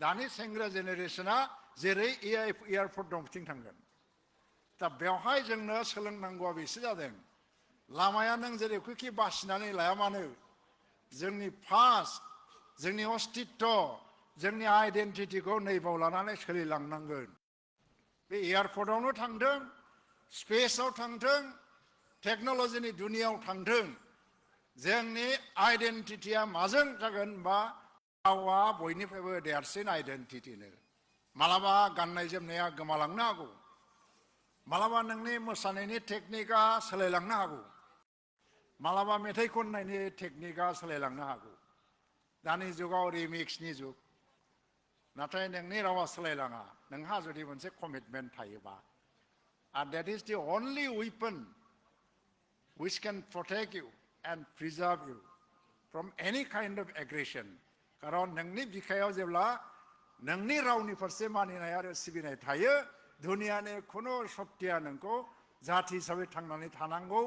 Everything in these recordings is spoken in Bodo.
दानि सेंग्रा जेनेरेशना जेरै एयारपर्ट दं बिथिं थांगोन दा बेवहाय जोंनो सोलोंनांगौआ बेसो जादों लामाया नों जेरैखि बासिनानै लाया मानो जोंनि पास्ट जोंनि अस्तित्व जोंनि आइडेन्टिटिखौ नैबाव लानानै सोलिलांनांगोन बे एयारपर्टआवनो थांथों स्पेसआव थांथों टेक्न'लजिनि दुनियाव थांथों जोंनि आइडेन्टिटिया माजों जागोन बा रावा बयनिफ्रायबो देरसिन आइडेन्टिटिनो मालाबा गाननाय जोमनाया गोमालांनो हागौ मालाबा नोंनि मोसानायनि टेकनिकआ सोलायलांनो हागौ मालाबा मेथाइ खननायनि टेकनिकआ सोलायलांनो हागौ दानि जुगाव रिमिक्सनि जुग नाथाय नोंनि रावा सोलायलाङा नोंहा जुदि मोनसे कमिटमेन्ट थायोबा and that is the only weapon which can protect you and preserve you from any kind of aggression खारन नोंनि बिखायाव जेब्ला नोंनि रावनि फारसे मानिनाय आरो सिबिनाय थायो दुनियानि खुनु शक्तिया नोंखौ जाथि हिसाबै थांनानै थानांगौ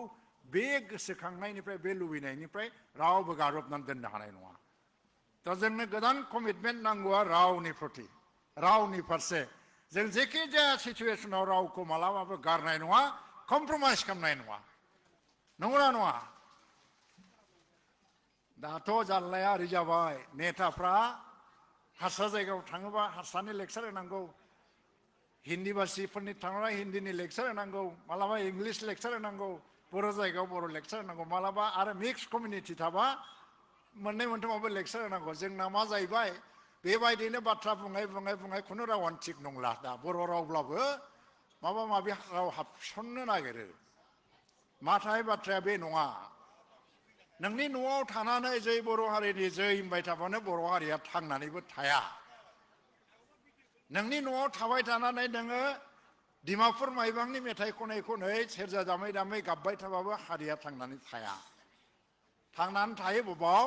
बे गोसोखांनायनिफ्राय बे लुबैनायनिफ्राय रावबो गारबनानै दोननो हानाय नङा दा जोंनो गोदान कमिटमेन्ट नांगौआ रावनि प्रति रावनि फारसे जों जेखि जाया सिचुवेसनाव रावखौ मालाबाबो गारनाय नङा कमप्रमाइज खालामनाय नङा नंगौना नङा दाथ' जाल्लाया ओरै जाबाय नेताफ्रा हारसा जायगायाव थाङोबा हारसानि लेक्सार होनांगौ हिन्दी भाषिफोरनि थाङोबा हिन्दीनि लेक्सार होनांगौ मालाबा इंलिश लेक्सार होनांगौ बर' जायगायाव बर' लेक्सार होनांगौ मालाबा आरो मिक्स कमिउनिटि थाबा मोननै मोनथामावबो लेक्सार होनांगौ जोंना मा जाहैबाय बेबायदिनो बाथ्रा बुङै बुङै बुङै खुनु रावानो थिग नंला दा बर' रावब्लाबो माबा माबि राव हाबसननो नागिरो नाथाय बाथ्राया बे नङा नोंनि न'आव थानानै जै बर' हारिनि जै होनबाय थाबानो बर' हारिया थांनानैबो थाया नोंनि न'आव थाबाय थानानै नोङो डिमापुर माइबांनि मेथाइ खनै खनै सेरजा दामै दामै गाबबाय थाबाबो हारिया थांनानै थाया थांनानै थायो बबाव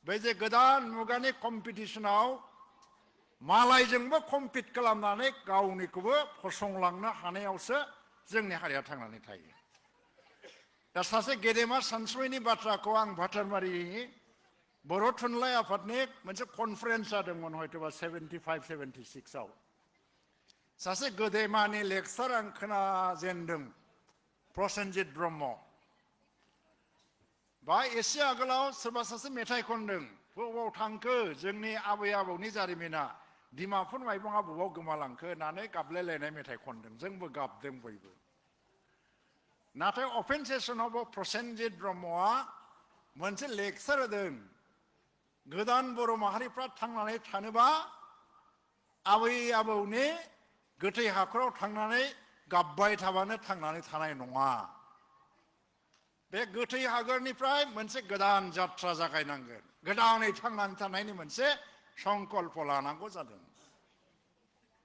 बे जे गोदान मुगानि कम्पिटिसनाव मालायजोंबो कम्पिट खालामनानै गावनिखौबो फसंलांनो हानायावसो जोंनि हारिया थांनानै थायो दा सासे गेदेमा सानसुमैनि बाथ्राखौ आं भाटारमारिनि बर' थुनलाइ आफादनि मोनसे कनफारेन्स जादोंमोन हयतोबा 75-76आव सासे गेदेमानि लेक्सार आं खोनाजेनदों प्रसेनजित ब्रह्म बा एसे आगोलाव सोरबा सासे मेथाइ खनदों बबाव थांखो जोंनि आबै आबौनि जारिमिना डिमापुर माइबाङा बबाव गोमालांखो होननानै गाबलायलायनाय मेथाइ खनदों जोंबो गाबदों बयबो नाथाय अपेन सेसनाव प्रसेनजित ब्रह्मआ मोनसे लेक्सार होदों गोदान बर' माहारिफ्रा थांनानै थानोबा आबै आबौनि गोथै हाखराव थांनानै गाबबाय थाबानो थांनानै थानाय नङा बे गोथै हागरनिफ्राय मोनसे गोदान जात्रा जागायनांगोन गोदानै थांनानै थानायनि मोनसे संकल्प लानांगौ जादों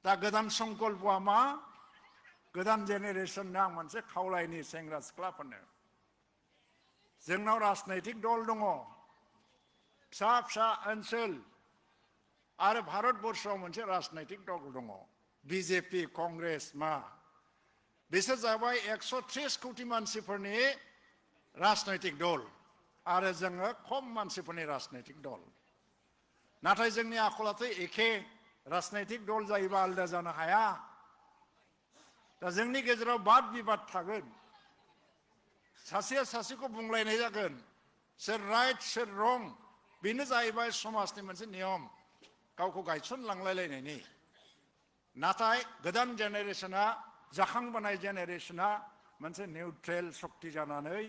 दा गोदान संकल्पआ मा गोदान जेनेरेसननो आं मोनसे खावलायनि सेंग्रा सिख्लाफोरनो जोंनाव राजनैतिक दल दङ फिसा फिसा ओनसोल आरो भारतबर्षआव मोनसे राजनैतिक दल दङ बिजेपि कंग्रेस मा बिसोर जाबाय 130 कोटि मानसिफोरनि राजनैतिक दल आरो जोङो खम मानसिफोरनि राजनैतिक दल नाथाय जोंनि आखलाथ' एखे राजनैतिक दल जायोबा आलादा जानो हाया दा जोंनि गेजेराव बाद बिबाद थागोन सासेया सासेखौ बुंलायनाय जागोन सोर राइट सोर रं बेनो जाहैबाय समाजनि मोनसे नियम गावखौ गायसनलांलायलायनायनि नाथाय गोदान जेनेरेसना जाखांबोनाय जेनेरेसना मोनसे निउट्रेल शक्ति जानानै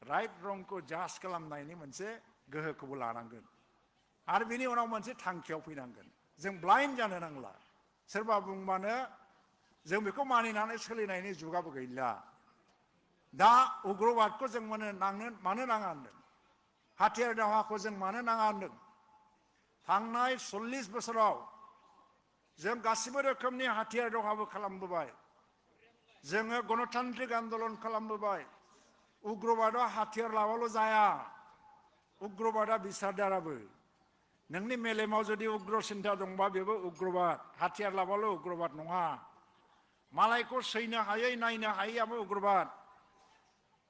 राइट रंखौ जाज खालामनायनि मोनसे गोहोखौबो लानांगोन आरो बिनि उनाव मोनसे थांखियाव फैनांगोन जों ब्लाइन्ड जानो नांला सोरबा बुंबानो जों बेखौ मानिनानै सोलिनायनि जुगाबो गैला दा उग्रबादखौ जों मानो नाङा होनदों हाथियार दावहाखौ जों मानो नाङा होनदों थांनाय 40 बोसोराव जों गासिबो रोखोमनि हाथियार दावहाबो खालामबोबाय जोङो गणतान्त्रिक आन्दलन खालामबोबाय उग्रबादा हाथियार लाबाल' जाया उग्रबादा बिसारदाराबो नोंनि मेलेमाव जुदि उग्र सिन्था दंबा बेबो उग्रबाद हाथियार लाबाल' उग्रबाद नङा मालायखौ सैनो हायै नायनो हायैयाबो उग्रबाद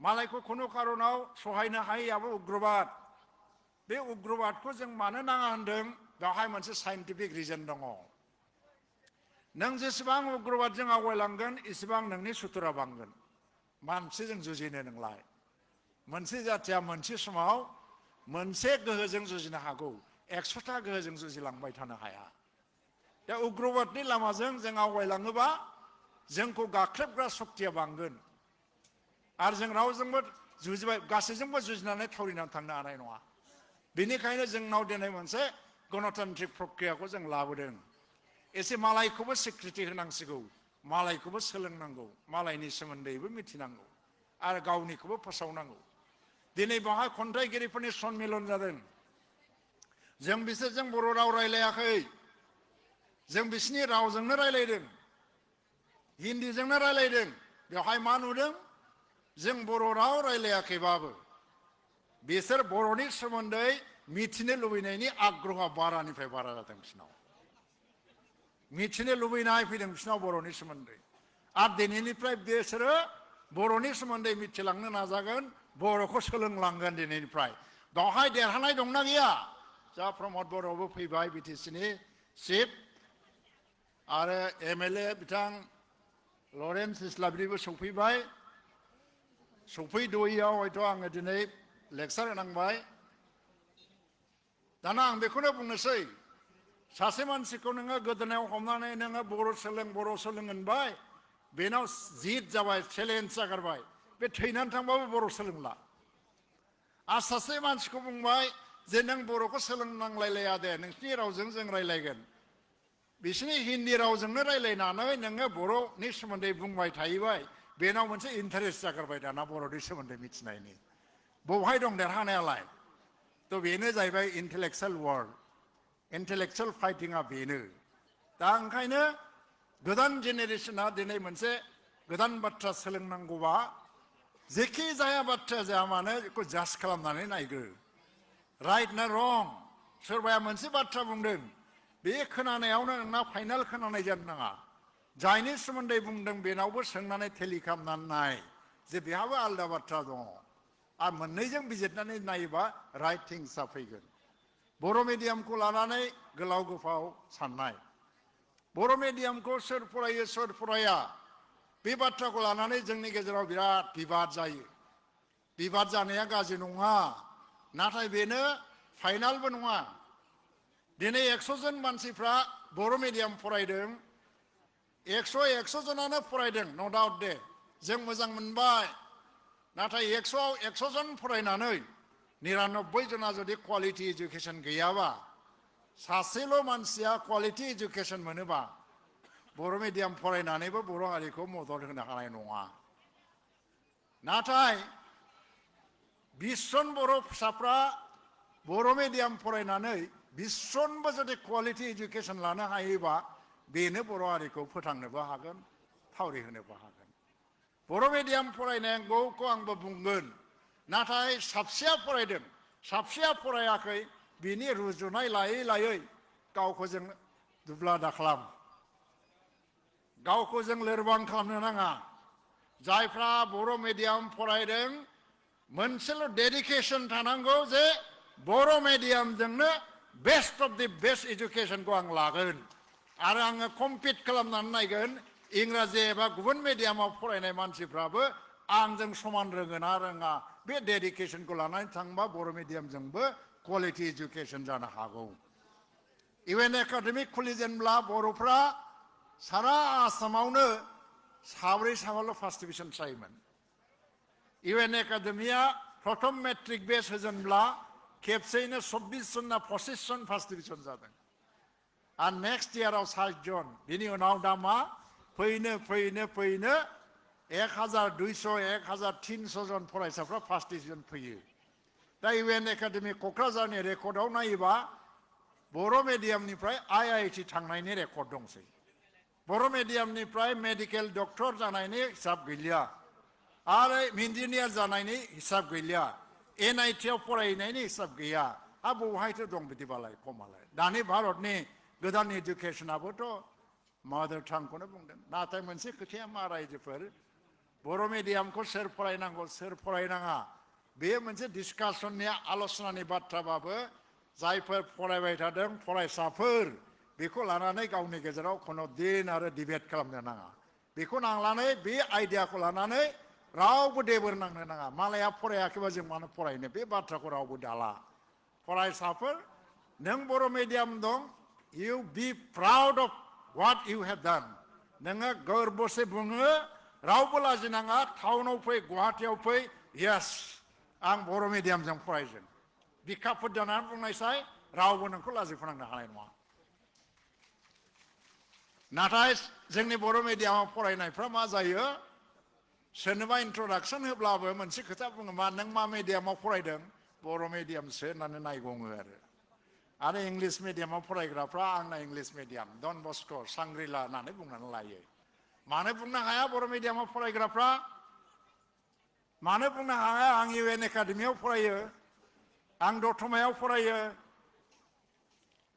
मालायखौ खुनु खारनाव सहायनो हायैयाबो उग्रबाद बे उग्रबादखौ जों मानो नाङा होनदों बेवहाय मोनसे साइन्टिफिक रिजन दङ नों जेसेबां उग्रबादजों आवगायलांगोन एसेबां नोंनि सुथुरा बांगोन मानसिजों जुजिनो नोंलाय मोनसे जाथिया मोनसे समाव मोनसे गोहोजों जुजिनो हागौ 100टा गोहोजों जुजिलांबाय थानो हाया दा उग्रबादनि लामाजों जों आवगायलाङोबा जोंखौ गाख्रेबग्रा शक्तिया बांगोन आरो जों रावजोंबो जुजिबाय गासैजोंबो जुजिनानै थावरिनानै थांनो हानाय नङा बेनिखायनो जोंनाव दिनै मोनसे गणतान्त्रिक प्रक्रियाखौ जों लाबोदों एसे मालायखौबो स्वीकृति होनांसिगौ मालायखौबो सोलोंनांगौ मालायनि सोमोन्दैबो मिथिनांगौ आरो गावनिखौबो फोसावनांगौ दिनै बाहाय खन्थाइगिरिफोरनि सन्मिलन जादों जों बिसोरजों बर' राव रायलायाखै जों बिसिनि रावजोंनो रायलायदों हिन्दीजोंनो रायलायदों बेवहाय मा नुदों जों बर' राव रायलायाखैबाबो बिसोर बर'नि सोमोन्दै मिथिनो लुबैनायनि आग्रहआ बारानिफ्राय बारा जादों बिसिनाव मिथिनो लुबैनाय फैदों बिसिनाव बर'नि सोमोन्दै आरो दिनैनिफ्राय बिसोरो बर'नि सोमोन्दै मिथिलांनो नाजागोन बर'खौ सोलोंलांगोन दिनैनिफ्राय बेवहाय देरहानाय दंना गैया जा प्रमद बर'बो फैबाय बिटिसिनि चिफ आरो एमएलए बिथां लरेन्स इस्लाब्रिबो सौफैबाय सौफैद'यैयाव हयथ' आङो दिनै लेक्सार होनांबाय दाना आं बेखौनो बुंनोसै सासे मानसिखौ नोङो गोदोनायाव हमनानै नोङो बर' सोलों होनबाय बेनाव जिद जाबाय चेलेन्ज जागारबाय बे थैनानै थांबाबो बर' सोलोंला आरो सासे मानसिखौ बुंबाय जे नों बर'खौ सोलोंनांलायलाया दे नोंसिनि रावजों जों रायलायगोन बिसिनि हिन्दी रावजोंनो रायलायनानै नोङो बर'नि सोमोन्दै बुंबाय थायोबाय बेनाव मोनसे इन्टारेस्ट जागारबाय दाना बर'नि सोमोन्दै मिथिनायनि बहाय दं देरहानायालाय थ' बेनो जाहैबाय इन्टेलेक्सुवेल वार इन्टेलेक्सुवेल फाइटिंआ बेनो दा ओंखायनो गोदान जेनेरेसना दिनै मोनसे गोदान बाथ्रा सोलोंनांगौबा जेखि जाया बाथ्रा जाया मानो बेखौ जास्ट खालामनानै नायग्रो राइट ना रं सोरबाया मोनसे बाथ्रा बुंदों बे खोनानायावनो नोंना फाइनाल खोनानाय जानो नाङा जायनि सोमोन्दै बुंदों बेनावबो सोंनानै टेलि खालामनानै नाय जे बेहाबो आलदा बाथ्रा दङ आरो मोननैजों बिजिरनानै नायोबा राइट थिंग्सआ फैगोन बर' मिडियामखौ लानानै गोलाव गोफाव साननाय बर' मिडियामखौ सोर फरायो सोर फराया बे बाथ्राखौ लानानै जोंनि गेजेराव बिराद बिबाद जायो बिबाद जानाया गाज्रि नङा नाथाय बेनो फाइनालबो नङा दिनै 100 जन मानसिफ्रा बर' मिडियाम फरायदों 100 जनानो फरायदों नो डाउट दे जों मोजां मोनबाय नाथाय 100 जन फरायनानै 99 जना जुदि क्वालिटी एजुकेशन गैयाबा सासेल' मानसिया क्वालिटी एजुकेशन मोनोबा बर' मिडियाम फरायनानैबो बर' हारिखौ मदद होनो हानाय नङा नाथाय 20 जन बर' फिसाफ्रा बर' मिडियाम फरायनानै 20 जनबो जुदि क्वालिटी एजुकेशन लानो हायोबा बेनो बर' हारिखौ फोथांनोबो हागोन थावरिहोनोबो हागोन बर' मिडियाम फरायनांगौखौ आंबो बुंगोन नाथाय साबसेया फरायदों साबसेया फरायाखै बिनि रुजुनाय लायै लायै गावखौ जों दुब्ला दाखालाम गावखौ जों लोरबां खालामनो नाङा जायफ्रा बर' मिडियाम फरायदों मोनसेल' डेडिकेशन थानांगौ जे बर' मिडियामजोंनो बेस्ट अफ दि बेस्ट एजुकेशनखौ आं लागोन आरो आङो कम्पिट खालामनानै नायगोन इंराजि एबा गुबुन मिडियामाव फरायनाय मानसिफ्राबो आंजों समान रोङोना रोङा बे डेडिकेशनखौ लानानै थांबा बर' मिडियामजोंबो क्वालिटी एजुकेशन जानो हागौ इउएन एकाडेमि खुलिजेनब्ला बर'फ्रा सारा आसामावनो साब्रै साबाल' फार्स्ट डिभिजन जायोमोन इउएन एकाडेमिया प्रथम मेट्रिक बेच होजेनब्ला खेबसेयैनो 24 जन ना 25 जन फार्स्ट डिभिजन जादों आरो नेक्स्ट इयाराव 60 जन बिनि उनाव दा मा फैनो 1200 1300 जन फरायसाफ्रा फार्स्ट डिभिजन फैयो दा इउएन एकाडेमि क'क्राझारनि रेकर्डआव नायोबा बर' मिडियामनिफ्राय आईआईटी थांनायनि रेकर्ड दंसै बर' मिडियामनिफ्राय मेडिकेल डक्टर जानायनि हिसाब गैलिया आरो इन्जिनियार जानायनि हिसाब गैलिया एनआईटीआव फरायनायनि हिसाब गैया बहायथो दं बिदिबालाय खमालाय दानि भारतनि गोदान एजुकेशनाबोथ' मादार टांखौनो बुंदों नाथाय मोनसे खोथाया मा रायजोफोर बर' मिडियामखौ सोर फरायनांगौ सोर फरायनाङा बे मोनसे डिसकासननि आल'सनानि बाथ्राबाबो जायफोर फरायबाय थादों फरायसाफोर बेखौ लानानै गावनि गेजेराव खुनु दिन आरो डिबेट खालामनो नाङा बेखौ नांलानै बे आइडियाखौ लानानै रावबो देबोर नांनो नाङा मालाया फरायाखैबा जों मानो फरायनो बे बाथ्राखौ रावबो दाला फरायसाफोर नों बर' मिडियाम दं you be proud of what you have done नोङो गोरबोसे बुङो रावबो लाजिनाङा टाउनाव फै गुवाहाटीयाव फै yes आं बर' मिडियामजों फरायदों बिखाफोर जानानै बुंनायसाय रावबो नोंखौ लाजिफोनांनो हानाय नङा नाथाय जोंनि बर' मिडियामाव फरायनायफ्रा मा जायो सोरनोबा इन्ट्रडाक्सन होब्लाबो मोनसे खोथा बुङो मा नों मा मिडियामाव फरायदों बर' मिडियामसो होननानै नायगङो आरो इंलिश मिडियामाव फरायग्राफ्रा आंना इंलिश मिडियाम डन बस्क' सांग्रिला होननानै बुंनानै लायो मानो बुंनो हाया बर' मिडियामाव फरायग्राफ्रा मानो बुंनो हाया आं UN एकाडेमियाव फरायो आं दतमायाव फरायो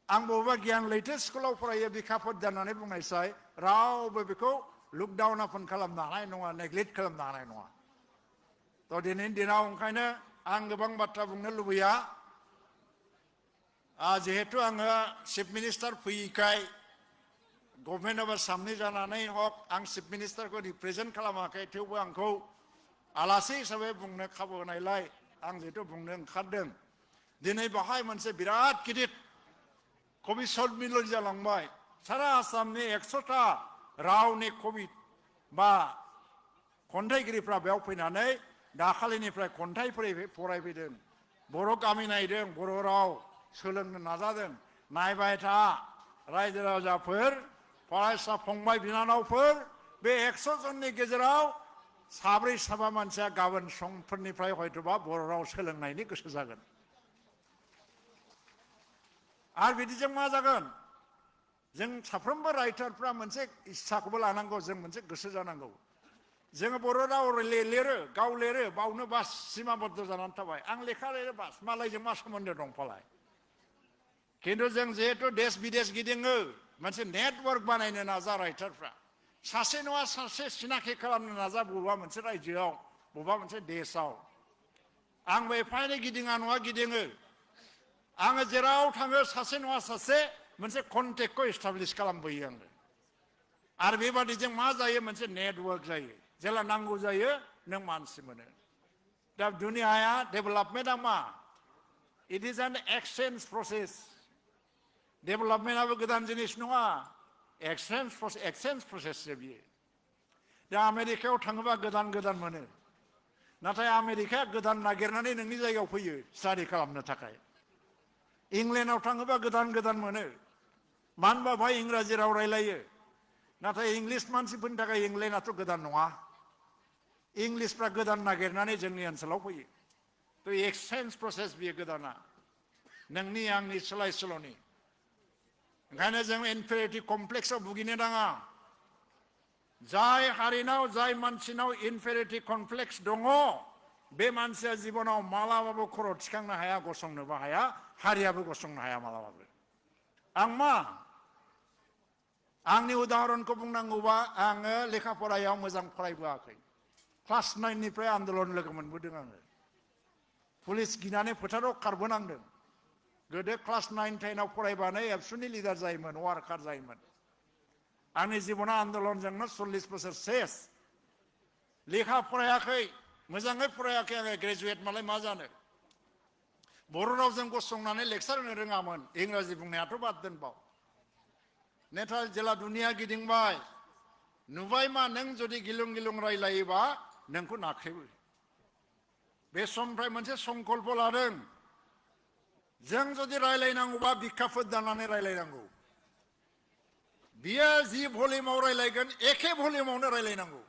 आं बबेबा गियान लैथो स्कुलाव फरायो बिखाफोर जानानै बुंनायसाय रावबो बेखौ लुकडाउन आपन खालामनो हानाय नङा नेग्लेक्ट खालामनो हानाय नङा थ' दिनैनि दिनाव ओंखायनो आं गोबां बाथ्रा बुंनो लुबैया जिहेतु आङो चिफ मिनिस्टार फैयैखाय गभर्नमेन्ट अफ आसामनि जानानै हक आं चिफ मिनिस्टारखौ रिप्रेजेन्ट खालामाखै थेवबो आंखौ आलासि हिसाबै बुंनो खाबु होनायलाय आं जिहेतु बुंनो ओंखारदों दिनै बाहाय मोनसे बिराद गिदिर कवि सम्मिलन जालांबाय सारा आसामनि 100टा रावनि कवि बा खन्थाइगिरिफ्रा बेयाव फैनानै दाखालिनिफ्राय खन्थाइ फरायफैदों बर' गामि नायदों बर' राव सोलोंनो नाजादों नायबाय था रायजो राजाफोर फरायसा फंबाय बिनानावफोर बे 100 जननि गेजेराव साब्रै साबा मानसिया गाबोन समफोरनिफ्राय हयतोबा बर' राव सोलोंनायनि गोसो जागोन आरो बिदिजों मा जागोन जों साफ्रोमबो राइटारफ्रा मोनसे इच्छाखौबो लानांगौ जों मोनसे गोसो जानांगौ जोङो बर' राव लिरो गाव लिरो बावनो बास सिमाबद्ध जानानै थाबाय आं लेखा लिरो बास मालायजों मा सोमोन्दो दं फालाय खिन्थु जों जिहेतु देश बिदेश गिदिङो मोनसे नेटवर्क बानायनो नाजा राइटारफ्रा सासे नङा सासे सिनाखि खालामनो नाजा बबेबा मोनसे रायजोआव बबेबा मोनसे देशआव आंबो एफा एनै गिदिङा नङा गिदिङो आङो जेराव थाङो सासे नङा सासे मोनसे कन्टेक्टखौ एस्टाब्लिश खालामबोयो आङो आरो बेबादिजों मा जायो मोनसे नेटवर्क जायो जेला नांगौ जायो नों मानसि मोनो दा दुनियाया डेभेलपमेन्टआ मा it is an exchange process डेभेलपमेन्टआबो गोदान जिनिस नङा एक्सचेन्ज प्रसेससो बियो दा आमेरिकायाव थाङोबा गोदान गोदान मोनो नाथाय आमेरिकाया गोदान नागिरनानै नोंनि जायगायाव फैयो स्टाडि खालामनो थाखाय इंलेन्डआव थाङोबा गोदान गोदान मोनो मानो होनबा बेवहाय इंराजि राव रायलायो नाथाय इंलिश मानसिफोरनि थाखाय इंलेन्डआथ' गोदान नङा इंलिशफ्रा गोदान नागिरनानै जोंनि ओनसोलाव फैयो थ' एक्सचेन्ज प्रसेस बियो गोदाना नोंनि आंनि सोलाय सोल'नि ओंखायनो जों इनफेरिटि कमप्लेक्सआव भुगिनो नाङा जाय हारिनाव जाय मानसिनाव इनफेरिटि कमप्लेक्स दङ बे मानसिया जिबनाव मालाबाबो खर' थिखांनो हाया गसंनोबो हाया हारियाबो गसंनो हाया मालाबाबो आं मा आंनि उदाहरनखौ बुंनांगौबा आङो लेखा फरायाव मोजां फरायबोआखै क्लास 9 निफ्राय आन्दलन लोगो मोनबोदों आङो पुलिस गिनानै फोथाराव खारबोनांदों गोदो क्लास 9 10आव फरायबानो एबसुनि लिडार जायोमोन वार्कार जायोमोन आंनि जिबना आन्दलनजोंनो 40 बोसोर सेस लेखा फरायाखै मोजाङै फरायाखै आङो ग्रेजुवेट मालाय मा जानो बर' रावजों गसंनानै लेक्सार होनो रोङामोन इंराजि बुंनायाथ' बाद दोनबाव नाथाय जेला दुनिया गिदिंबाय नुबाय मा नों जुदि गिलुं गिलुं रायलायोबा नोंखौ नाख्रेबो बे समनिफ्राय मोनसे संकल्प लादों जों जुदि रायलायनांगौबा बिखाफोर दानानै रायलायनांगौ बियो जि भलिउमाव रायलायगोन एखे भलिउमावनो रायलायनांगौ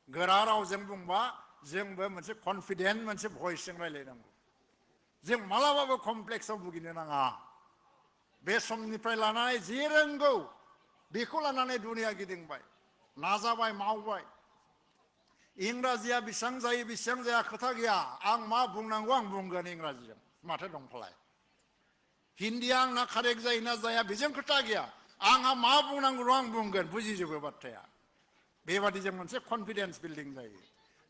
गोरा रावजों बुंबा जोंबो मोनसे कनफिडेन्ट मोनसे भइसजों रायलायनांगौ जों मालाबाबो कमप्लेक्सआव भुगिनो नाङा बे समनिफ्राय लानानै जि रोंगौ बेखौ लानानै दुनिया गिदिंबाय नाजाबाय मावबाय इंराजिया बेसेबां जायो बेसेबां जाया खोथा गैया आं मा बुंनांगौ आं बुंगोन इंराजिजों माथो दंफालाय हिन्दीया आंना कारेक्ट जायोना जाया बेजों खोथा गैया आंहा मा बुंनांगौ आं बुंगोन बुजिजोबो बाथ्राया बेबादिजों मोनसे कनफिडेन्स बिल्डिं जायो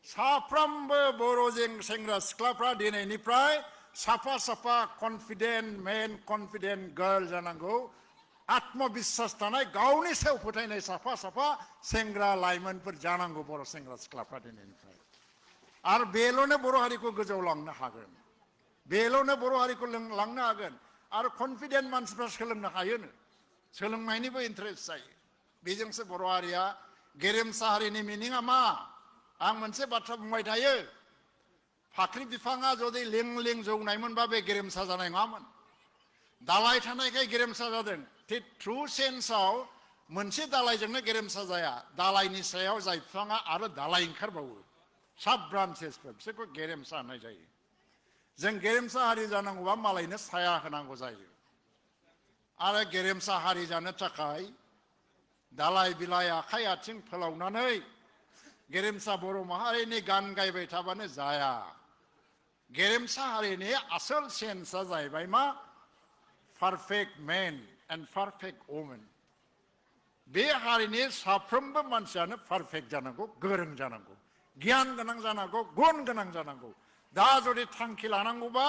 साफ्रोमबो बर' सेंग्रा सिख्लाफ्रा दिनैनिफ्राय साफा साफा कन्फिडेंट मेन कन्फिडेंट गर्ल जानांगौ आत्मविश्वास थानाय गावनि सायाव फोथायनाय साफा साफा सेंग्रा लाइमोनफोर जानांगौ बर' सेंग्रा सिख्लाफ्रा दिनैनिफ्राय आरो बेल'नो बर' हारिखौ गोजौआव लांनो हागोन बेल'नो बर' हारिखौ लांनो हागोन आरो कन्फिडेंट मानसिफ्रा सोलोंनो हायोनो सोलोंनायनिबो इन्टारेस्ट जायो बेजोंसो बर' हारिया गेरेमसा हारिनि मिनिङा मा आं मोनसे बाथ्रा बुंबाय थायो फाख्रि बिफाङा जुदि लिं लिं जौनायमोनबा बे गेरेमसा जानाय नङामोन दालाय थानायखाय गेरेमसा जादों ट्रु सेन्सआव मोनसे दालायजोंनो गेरेमसा जाया दालायनि सायाव जाय बिफाङा आरो दालाय ओंखारबावो सब ब्रान्चेसफोर बिसोरखौ गेरेमसा होननाय जायो जों गेरेमसा हारि जानांगौबा मालायनो साया होनांगौ जायो आरो गेरेमसा हारि जानो थाखाय दालाय बिलाइ आखाइ आथिं फोलावनानै गेरेमसा बर' माहारिनि गान गायबाय थाबानो जाया गेरेमसा हारिनि आसल सेन्सआ जाहैबाय मा perfect men and perfect women बे हारिनि साफ्रोमबो मानसियानो पारफेक्ट जानांगौ गोरों जानांगौ गियान गोनां जानांगौ गुन गोनां जानांगौ दा जुदि थांखि लानांगौबा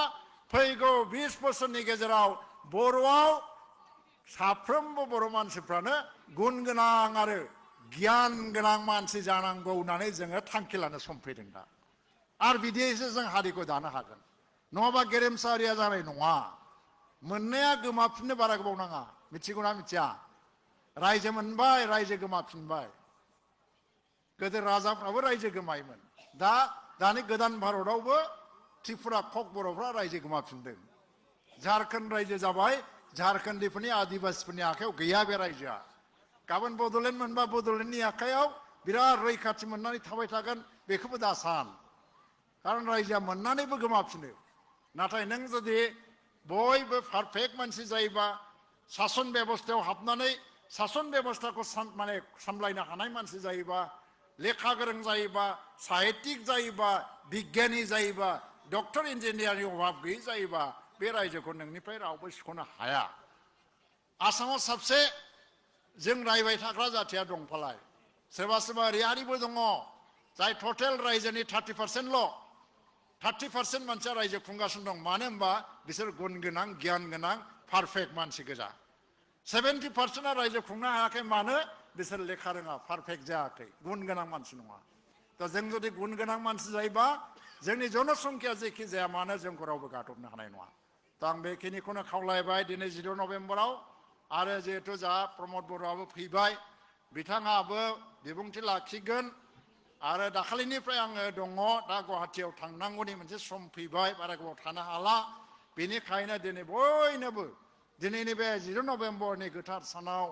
फैगौ 20 बोसोरनि गेजेराव बर'आव साफ्रोमबो बर' मानसिफ्रानो गुन गोनां आरो गियान गोनां मानसि जानांगौ होननानै जोङो थांखि लानो सम फैदों दा आरो बिदियैसो जों हारिखौ दानो हागोन नङाबा गेरेमसा हारिया जानाय नङा मोननाया गोमाफिननो बारा गोबाव नाङा मिथिगौना मिथिया रायजो मोनबाय रायजो गोमाफिनबाय गोदो राजाफ्राबो रायजो गोमायोमोन दानि गोदान भारतआवबो त्रिपुरा कक बर'फ्रा रायजो गोमाफिनदों झारखन्ड रायजो जाबाय झारखन्डीफोरनि आदिबासिफोरनि आखायाव गैया बे रायजोआ गाबोन बड'लेण्ड मोनबा बड'लेण्डनि आखायाव बिराद रैखाथि मोननानै थाबाय थागोन बेखौबो दा सान खारन रायजोआ मोननानैबो गोमाफिनो नाथाय नों जुदि बयबो पारफेक्ट मानसि जायोबा सासन बेबस्थायाव हाबनानै सासन बेबस्थाखौ माने सामलायनो हानाय मानसि जायोबा लेखा गोरों जायोबा साहित्यिक जायोबा बिगियानी जायोबा डक्टर इन्जिनियारनि अभाब गैयै जायोबा बे रायजोखौ नोंनिफ्राय रावबो सिख'नो हाया आसामाव साबसे जों रायबाय थाग्रा जाथिया दंफालाय सोरबा सोरबा ओरैहारिबो दङ जाय टटेल रायजोनि 30%ल' 30% मानसिया रायजो खुंगासिनो दं मानो होनबा बिसोर गुन गोनां गियान गोनां पारफेक्ट मानसि गोजा 70%आ रायजो खुंनो हायाखै मानो बिसोर लेखा रोङा पारफेक्ट जायाखै गुन गोनां मानसि नङा दा जों जुदि गुन गोनां मानसि जायोबा जोंनि जनसंख्या जेखि जाया मानो जोंखौ रावबो गादबनो हानाय नङा दा आं बेखिनिखौनो खावलायबाय दिनै 14 नभेम्बराव आरो जिहेतु जा प्रमद बर'आबो फैबाय बिथाङाबो बिबुंथि लाखिगोन आरो दाखालिनिफ्राय आङो दङ दा गुवाहाटियाव थांनांगौनि मोनसे सम फैबाय बारा गोबाव थानो हाला बेनिखायनो दिनै बयनोबो दिनैनि बे 14 नभेम्बरनि गोथार सानाव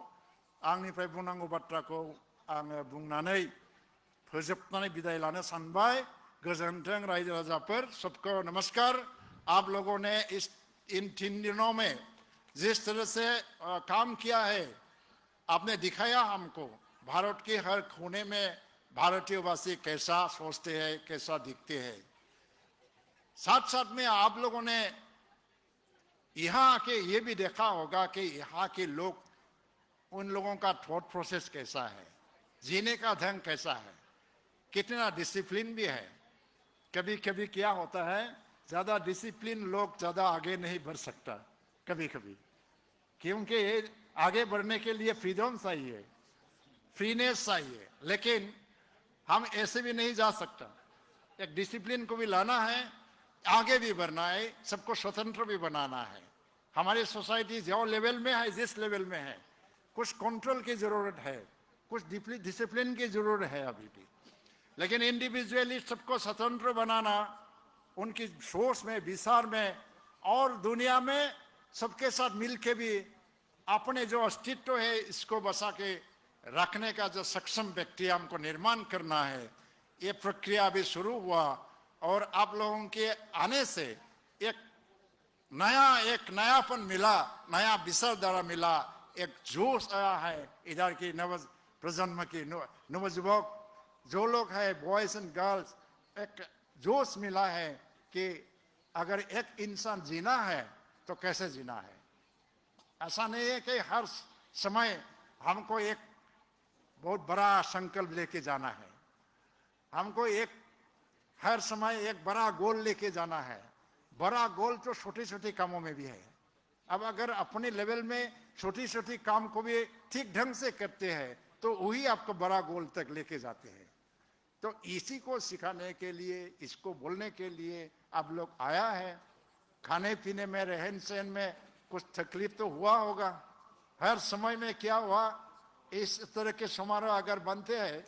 आंनिफ्राय बुंनांगौ बाथ्राखौ आङो बुंनानै फोजोबनानै बिदाय लानो सानबाय गोजोन्थों रायजो राजाफोर सबको नमस्कार आप लोगों ने इन 3 दिनों में जिस तरह से काम किया है आपने दिखाया हमको भारत के हर कोने में भारतीयवासी कैसा सोचते हैं कैसा दिखते हैं साथ साथ में आप लोगों ने यहाँ आके ये भी देखा होगा कि यहाँ के लोग उन लोगों का थॉट प्रोसेस कैसा है जीने का ढंग कैसा है कितना डिसिप्लिन भी है कभी कभी क्या होता है ज्यादा डिसिप्लिन लोग ज्यादा आगे नहीं बढ़ सकता कभी कभी क्योंकि आगे बढ़ने के लिए फ्रीडम चाहिए फ्रीनेस चाहिए लेकिन हम ऐसे भी नहीं जा सकता एक डिसिप्लिन को भी लाना है आगे भी बढ़ना है सबको स्वतंत्र भी बनाना है हमारी सोसाइटी जो लेवल में है जिस लेवल में है कुछ कंट्रोल की जरूरत है कुछ डिसिप्लिन की जरूरत है अभी भी लेकिन इंडिविजुअली सबको स्वतंत्र बनाना उनकी सोच में विचार में और दुनिया में सबके साथ मिलके भी अपने जो अस्तित्व है इसको बसा के रखने का जो सक्षम व्यक्ति हमको निर्माण करना है ये प्रक्रिया अभी शुरू हुआ और आप लोगों के आने से एक नयापन मिला नया विचारधारा मिला एक जोश आया है इधर की नव प्रजन्म की नवजुवक जो लोग है बॉयज एंड गर्ल्स एक जोश मिला है कि अगर एक इंसान जीना है तो कैसे जीना है ऐसा नहीं है कि हर समय हमको एक बहुत बड़ा संकल्प लेके जाना है हमको एक हर समय एक बड़ा गोल लेके जाना है बड़ा गोल तो छोटे छोटे कामों में भी है। अब अगर अपने लेवल में छोटी छोटी काम को भी ठीक ढंग से करते हैं तो वही आपको बड़ा गोल तक लेके जाते हैं। तो इसी को सिखाने के लिए, इसको बोलने के लिए आप लोग आया है। खाने पीने में, रहन सहन में कुछ तकलीफ तो हुआ होगा। हर समय में क्या हुआ, इस तरह के समारोह अगर बनते हैं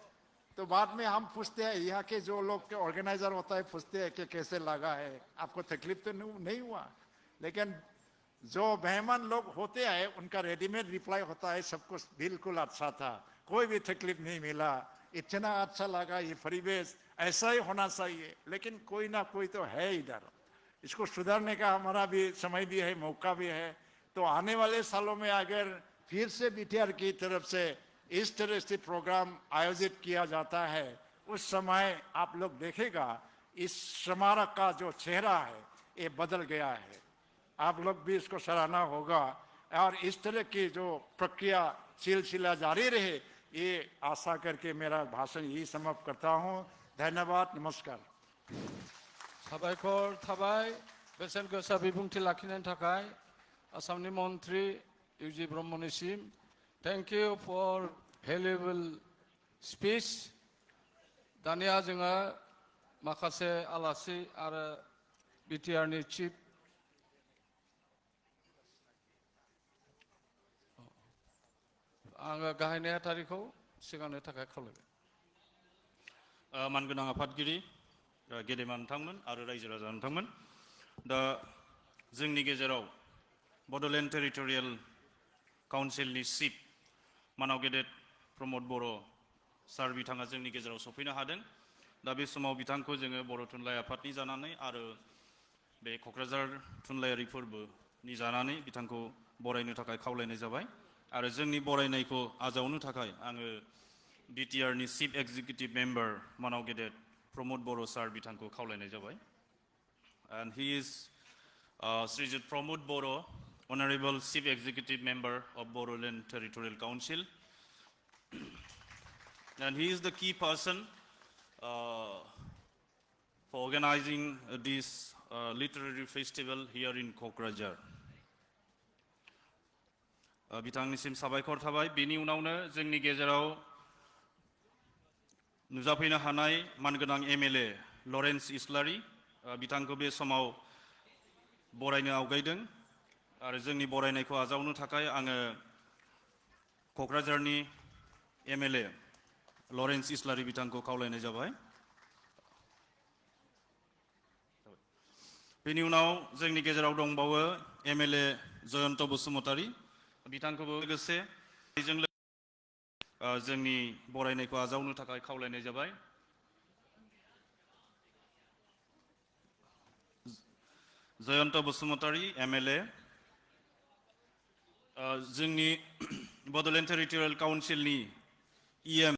तो बाद में हम पूछते हैं, यहाँ के जो लोग के ऑर्गेनाइजर होता है पूछते हैं कि कैसे लगा है, आपको तकलीफ तो नहीं हुआ। लेकिन जो मेहमान लोग होते हैं उनका रेडीमेड रिप्लाई होता है, सब कुछ बिल्कुल अच्छा था, कोई भी तकलीफ नहीं मिला, इतना अच्छा लगा, ये परिवेश ऐसा ही होना चाहिए। लेकिन कोई ना कोई तो है इधर, इसको सुधारने का हमारा भी समय भी है, मौका भी है। तो आने वाले सालों में अगर फिर से बीटीआर की तरफ से इस तरह से प्रोग्राम आयोजित किया जाता है, उस समय आप लोग देखेगा इस स्मारक का जो चेहरा है ये बदल गया है। आप लोग भी इसको सराहना होगा और इस तरह की जो प्रक्रिया सिलसिला जारी रहे, ये आशा करके मेरा भाषण यही समाप्त करता हूँ। धन्यवाद, नमस्कार। साबायखर थाबाय बेसेन गोसा बिबुंथि लाखिनायनि थाखाय आसामनि मन्त्रि इउजि ब्रह्मनिसिम। Thank you for valuable speech. दानिया जोङो माखासे आलासि आरो बिटिआरनि चिफ आङो गाहाय नेहाथारिखौ सिगांनो थाखाय खावलायबाय। मानगोनां आफादगिरि, गेदेमा नोंथांमोन आरो रायजो राजा नोंथांमोन, दा जोंनि गेजेराव बड'लेण्ड टेरिटरियेल काउन्सिलनि चिफ मानाव गेदेर प्रमद बर' सार बिथाङा जोंनि गेजेराव सफैनो हादों। दा बे समाव बिथांखौ जोङो बर' थुनलाइ आफादनि जानानै आरो बे क'क्राझार थुनलाइयारि फोरबोनि जानानै बिथांखौ बरायनो थाखाय खावलायनाय जाबाय। आरो जोंनि बरायनायखौ आजावनो थाखाय आङो बिटिआरनि चिफ एक्जिकिउटिभ मेम्बार मानाव गेदेर प्रमद बर' सार बिथांखौ खावलायनाय जाबाय। And he is Srijit Pramod Bodo, Honorable Chief Executive Member of Bodoland Territorial Council. And he is the key person for organizing this literary festival here in Kokrajhar. बिथांनिसिम साबायखर थाबाय। बेनि उनावनो जोंनि गेजेराव नुजाफैनो हानाय मानगोनां एमएलए लरेन्स इस्लारि बिथांखौ बे समाव बरायनो आवगायदों। आरो जोंनि बरायनायखौ आजावनो थाखाय आङो क'क्राझारनि एमएलए लरेन्स इस्लारि बिथांखौ खावलायनाय जाबाय। बेनि उनाव जोंनि गेजेराव दंबावो एमएलए जयन्त बसुमतारी बिथांखौबो लोगोसे जोंनि बरायनायखौ आजावनो थाखाय खावलायनाय जाबाय। जयन्त बसुमतारी एमएलए जोंनि बड'लेण्ड टेरिटरियेल काउन्सिलनि इएम